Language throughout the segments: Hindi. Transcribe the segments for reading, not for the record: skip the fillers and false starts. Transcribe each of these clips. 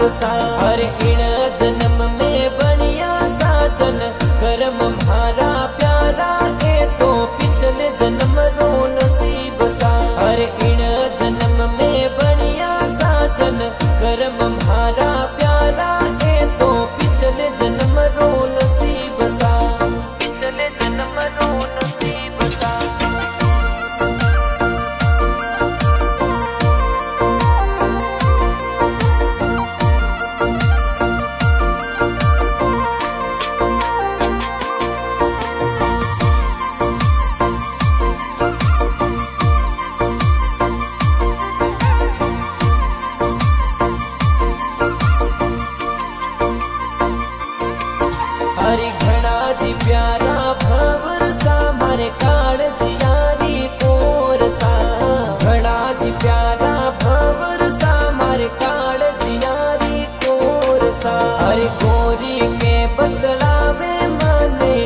बात सा। हर इन जन्म में बनिया साजन कर्म म्हारा प्यारा ए तो पिछले जन्म रो नसीब सा। हर इन जन्म में बनिया साजन कर्म म्हारा प्यारा ए तो पिछले जन्म रो नसीब सा। पिछले जन्म रो नसीब सा। हरि घना जी प्यारा भंवर सा मारे काल जियारी कोर सा। घना जी प्यारा भंवर सा मारे काल जियारी कोर सा। हरि गोरी के बदलावे माने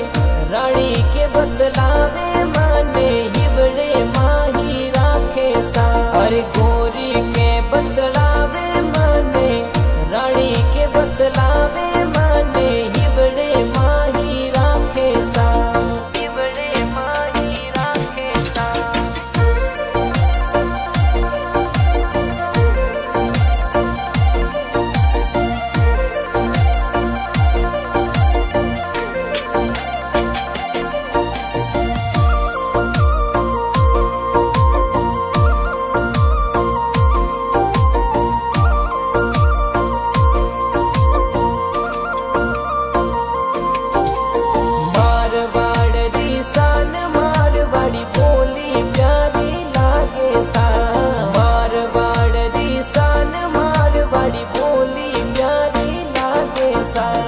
रानी के बदलावे माने हिवड़े माही राखे सा। हरि गोरी के बदलावे माने रानी के बदलावे माने हिवड़े माही राखे सा। हिवड़े माही राखे सा।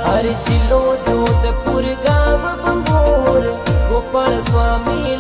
हर जिलो जोधपुर गाँव बंबोर गोपाल स्वामी